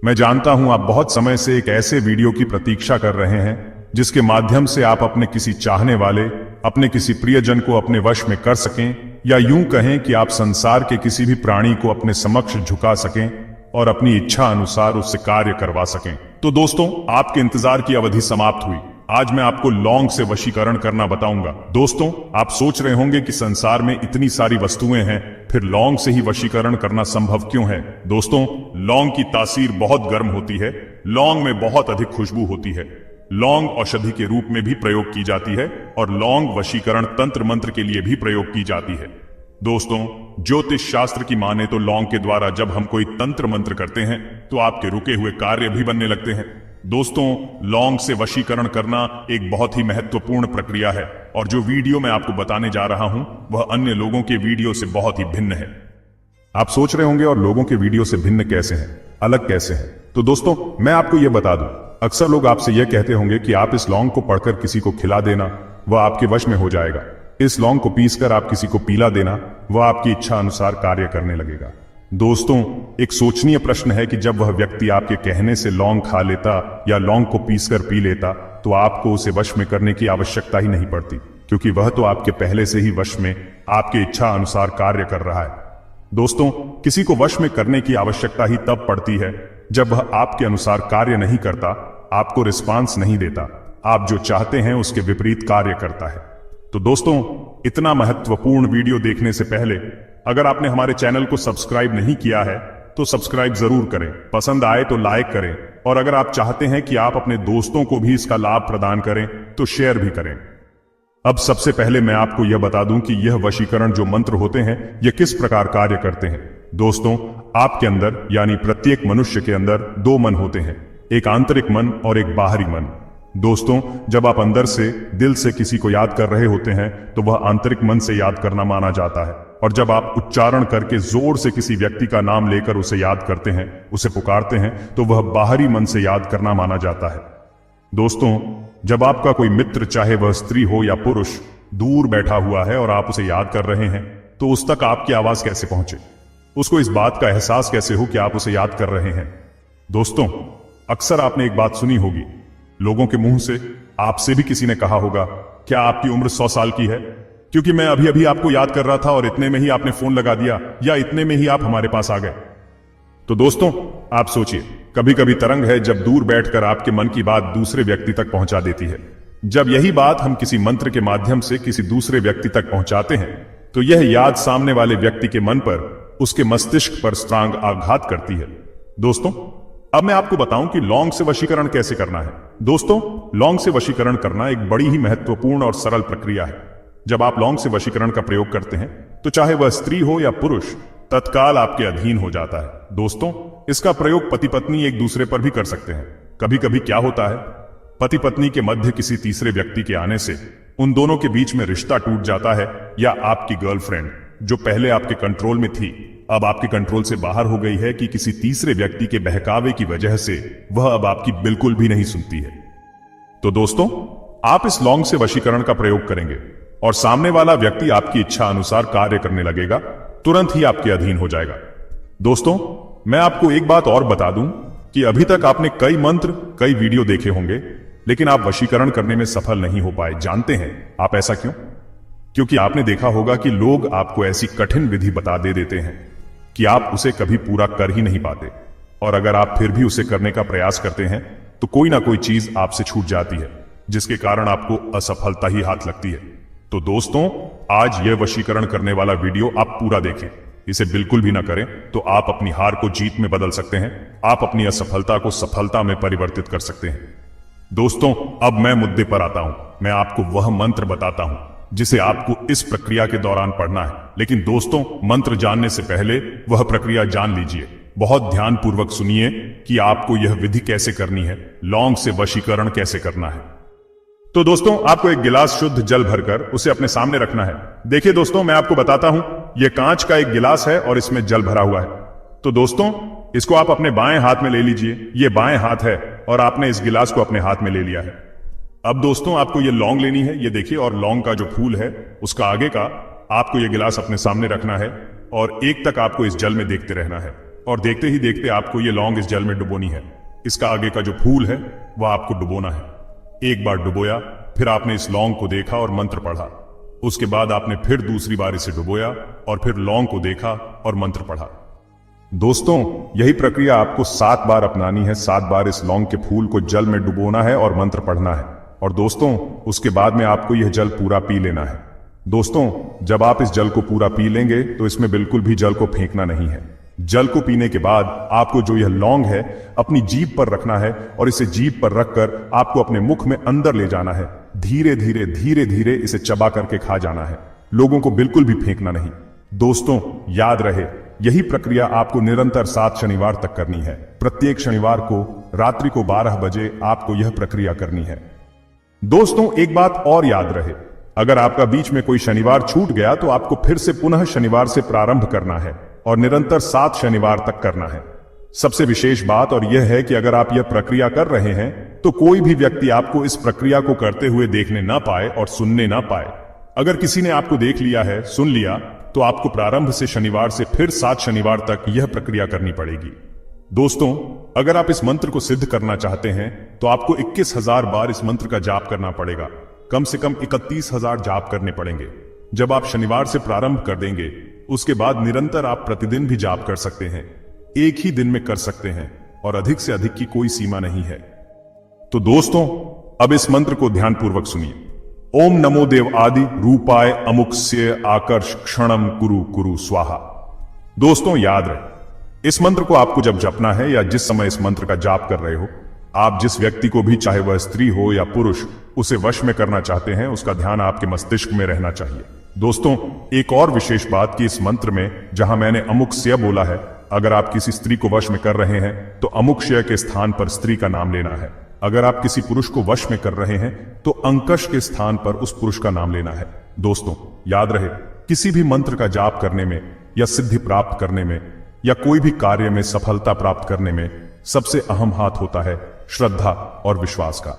मैं जानता हूं आप बहुत समय से एक ऐसे वीडियो की प्रतीक्षा कर रहे हैं जिसके माध्यम से आप अपने किसी चाहने वाले, अपने किसी प्रियजन को अपने वश में कर सकें, या यूं कहें कि आप संसार के किसी भी प्राणी को अपने समक्ष झुका सकें और अपनी इच्छा अनुसार उससे कार्य करवा सकें। तो दोस्तों, आपके इंतजार की अवधि समाप्त हुई। आज मैं आपको लौंग से वशीकरण करना बताऊंगा। दोस्तों, आप सोच रहे होंगे कि संसार में इतनी सारी वस्तुएं हैं, फिर लौंग से ही वशीकरण करना संभव क्यों है? दोस्तों, लौंग की तासीर बहुत गर्म होती है। लौंग में बहुत अधिक खुशबू होती है। लौंग औषधि के रूप में भी प्रयोग की जाती है और लौंग वशीकरण तंत्र मंत्र के लिए भी प्रयोग की जाती है। दोस्तों, ज्योतिष शास्त्र की माने तो लौंग के द्वारा जब हम कोई तंत्र मंत्र करते हैं तो आपके रुके हुए कार्य भी बनने लगते हैं। दोस्तों, लौंग से वशीकरण करना एक बहुत ही महत्वपूर्ण प्रक्रिया है और जो वीडियो मैं आपको बताने जा रहा हूं वह अन्य लोगों के वीडियो से बहुत ही भिन्न है। आप सोच रहे होंगे और लोगों के वीडियो से भिन्न कैसे हैं, अलग कैसे हैं? तो दोस्तों, मैं आपको यह बता दूं, अक्सर लोग आपसे यह कहते होंगे कि आप इस लौंग को पढ़कर किसी को खिला देना, वह आपके वश में हो जाएगा। इस लौंग को पीसकर आप किसी को पीला देना, वह आपकी इच्छा अनुसार कार्य करने लगेगा। दोस्तों, एक सोचनीय प्रश्न है कि जब वह व्यक्ति आपके कहने से लौंग खा लेता या लौंग को पीसकर पी लेता तो आपको उसे वश में करने की आवश्यकता ही नहीं पड़ती, क्योंकि वह तो आपके पहले से ही वश में आपके इच्छा अनुसार कार्य कर रहा है। दोस्तों, किसी को वश में करने की आवश्यकता ही तब पड़ती है जब वह आपके अनुसार कार्य नहीं करता, आपको रिस्पांस नहीं देता, आप जो चाहते हैं उसके विपरीत कार्य करता है। तो दोस्तों, इतना महत्वपूर्ण वीडियो देखने से पहले अगर आपने हमारे चैनल को सब्सक्राइब नहीं किया है तो सब्सक्राइब जरूर करें, पसंद आए तो लाइक करें, और अगर आप चाहते हैं कि आप अपने दोस्तों को भी इसका लाभ प्रदान करें तो शेयर भी करें। अब सबसे पहले मैं आपको यह बता दूं कि यह वशीकरण जो मंत्र होते हैं यह किस प्रकार कार्य करते हैं। दोस्तों, आपके अंदर यानी प्रत्येक मनुष्य के अंदर दो मन होते हैं, एक आंतरिक मन और एक बाहरी मन। दोस्तों, जब आप अंदर से दिल से किसी को याद कर रहे होते हैं तो वह आंतरिक मन से याद करना माना जाता है, और जब आप उच्चारण करके जोर से किसी व्यक्ति का नाम लेकर उसे याद करते हैं, उसे पुकारते हैं, तो वह बाहरी मन से याद करना माना जाता है। दोस्तों, जब आपका कोई मित्र, चाहे वह स्त्री हो या पुरुष, दूर बैठा हुआ है और आप उसे याद कर रहे हैं, तो उस तक आपकी आवाज कैसे पहुंचे, उसको इस बात का एहसास कैसे हो कि आप उसे याद कर रहे हैं? दोस्तों, अक्सर आपने एक बात सुनी होगी, लोगों के मुंह से, आपसे भी किसी ने कहा होगा, क्या आपकी उम्र 100 साल की है? क्योंकि मैं अभी अभी आपको याद कर रहा था और इतने में ही आपने फोन लगा दिया, या इतने में ही आप हमारे पास आ गए। तो दोस्तों, आप सोचिए, कभी कभी तरंग है जब दूर बैठकर आपके मन की बात दूसरे व्यक्ति तक पहुंचा देती है। जब यही बात हम किसी मंत्र के माध्यम से किसी दूसरे व्यक्ति तक पहुंचाते हैं तो यह याद सामने वाले व्यक्ति के मन पर, उसके मस्तिष्क पर स्ट्रांग आघात करती है। दोस्तों, अब मैं आपको बताऊं कि लौंग से वशीकरण कैसे करना है। दोस्तों, लौंग से वशीकरण करना एक बड़ी ही महत्वपूर्ण और सरल प्रक्रिया है। जब आप लौंग से वशीकरण का प्रयोग करते हैं तो चाहे वह स्त्री हो या पुरुष, तत्काल आपके अधीन हो जाता है। दोस्तों, इसका प्रयोग पति पत्नी एक दूसरे पर भी कर सकते हैं। कभी कभी क्या होता है, पति पत्नी के मध्य किसी तीसरे व्यक्ति के आने से उन दोनों के बीच में रिश्ता टूट जाता है, या आपकी गर्लफ्रेंड जो पहले आपके कंट्रोल में थी अब आपके कंट्रोल से बाहर हो गई है कि किसी तीसरे व्यक्ति के बहकावे की वजह से वह अब आपकी बिल्कुल भी नहीं सुनती है। तो दोस्तों, आप इस लौंग से वशीकरण का प्रयोग करेंगे और सामने वाला व्यक्ति आपकी इच्छा अनुसार कार्य करने लगेगा, तुरंत ही आपके अधीन हो जाएगा। दोस्तों, मैं आपको एक बात और बता दूं कि अभी तक आपने कई मंत्र, कई वीडियो देखे होंगे, लेकिन आप वशीकरण करने में सफल नहीं हो पाए। जानते हैं आप ऐसा क्यों? क्योंकि आपने देखा होगा कि लोग आपको ऐसी कठिन विधि बता देते हैं कि आप उसे कभी पूरा कर ही नहीं पाते, और अगर आप फिर भी उसे करने का प्रयास करते हैं तो कोई ना कोई चीज आपसे छूट जाती है, जिसके कारण आपको असफलता ही हाथ लगती है। तो दोस्तों, आज यह वशीकरण करने वाला वीडियो आप पूरा देखें। इसे बिल्कुल भी ना करें तो आप अपनी हार को जीत में बदल सकते हैं, आप अपनी असफलता को सफलता में परिवर्तित कर सकते हैं। दोस्तों, अब मैं मुद्दे पर आता हूं। मैं आपको वह मंत्र बताता हूं जिसे आपको इस प्रक्रिया के दौरान पढ़ना है। लेकिन दोस्तों, मंत्र जानने से पहले वह प्रक्रिया जान लीजिए। बहुत ध्यानपूर्वक सुनिए कि आपको यह विधि कैसे करनी है, लौंग से वशीकरण कैसे करना है। तो दोस्तों, आपको एक गिलास शुद्ध जल भरकर उसे अपने सामने रखना है। देखिए दोस्तों, मैं आपको बताता हूं, यह कांच का एक गिलास है और इसमें जल भरा हुआ है। तो दोस्तों, इसको आप अपने बाएं हाथ में ले लीजिए। यह बाएं हाथ है और आपने इस गिलास को अपने हाथ में ले लिया है। अब दोस्तों, आपको यह लौंग लेनी है, ये देखिए, और लौंग का जो फूल है उसका आगे का आपको यह गिलास अपने सामने रखना है और एक तक आपको इस जल में देखते रहना है। और देखते ही देखते आपको ये लौंग इस जल में डुबोनी है। इसका आगे का जो फूल है वह आपको डुबोना है। एक बार डुबोया, फिर आपने इस लौंग को देखा और मंत्र पढ़ा। उसके बाद आपने फिर दूसरी बार इसे डुबोया और फिर लौंग को देखा और मंत्र पढ़ा। दोस्तों, यही प्रक्रिया आपको 7 बार अपनानी है। 7 बार इस लौंग के फूल को जल में डुबोना है और मंत्र पढ़ना है। और दोस्तों, उसके बाद में आपको यह जल पूरा पी लेना है। दोस्तों, जब आप इस जल को पूरा पी लेंगे तो इसमें बिल्कुल भी जल को फेंकना नहीं है। जल को पीने के बाद आपको जो यह लौंग है अपनी जीभ पर रखना है और इसे जीभ पर रखकर आपको अपने मुख में अंदर ले जाना है। धीरे धीरे धीरे धीरे इसे चबा करके खा जाना है। लोगों को बिल्कुल भी फेंकना नहीं। दोस्तों, याद रहे, यही प्रक्रिया आपको निरंतर 7 शनिवार तक करनी है। प्रत्येक शनिवार को रात्रि को 12 बजे आपको यह प्रक्रिया करनी है। दोस्तों, एक बात और याद रहे, अगर आपका बीच में कोई शनिवार छूट गया तो आपको फिर से पुनः शनिवार से प्रारंभ करना है और निरंतर 7 शनिवार तक करना है। सबसे विशेष बात और यह है कि अगर आप यह प्रक्रिया कर रहे हैं तो कोई भी व्यक्ति आपको इस प्रक्रिया को करते हुए देखने ना पाए और सुनने ना पाए। अगर किसी ने आपको देख लिया है, सुन लिया, तो आपको प्रारंभ से शनिवार से फिर 7 शनिवार तक यह प्रक्रिया करनी पड़ेगी। दोस्तों, अगर आप इस मंत्र को सिद्ध करना चाहते हैं तो आपको 21,000 बार इस मंत्र का जाप करना पड़ेगा। कम से कम 31,000 जाप करने पड़ेंगे। जब आप शनिवार से प्रारंभ कर देंगे, उसके बाद निरंतर आप प्रतिदिन भी जाप कर सकते हैं। एक ही दिन में कर सकते हैं और अधिक से अधिक की कोई सीमा नहीं है। तो दोस्तों, अब इस मंत्र को ध्यानपूर्वक सुनिए। ओम नमो देव आदि रूपाय अमुक्स्य आकर्ष क्षणम कुरु कुरु स्वाहा। दोस्तों, याद रहे, इस मंत्र को आपको जब जपना है या जिस समय इस मंत्र का जाप कर रहे हो, आप जिस व्यक्ति को भी, चाहे वह स्त्री हो या पुरुष, उसे वश में करना चाहते हैं, उसका ध्यान आपके मस्तिष्क में रहना चाहिए। दोस्तों, एक और विशेष बात कि इस मंत्र में जहां मैंने अमुक्स्य बोला है, अगर आप किसी स्त्री को वश में कर रहे हैं तो अमुक्ष्य के स्थान पर स्त्री का नाम लेना है। अगर आप किसी पुरुष को वश में कर रहे हैं तो अंकश के स्थान पर उस पुरुष का नाम लेना है। दोस्तों, याद रहे, किसी भी मंत्र का जाप करने में या सिद्धि प्राप्त करने में या कोई भी कार्य में सफलता प्राप्त करने में सबसे अहम हाथ होता है श्रद्धा और विश्वास का।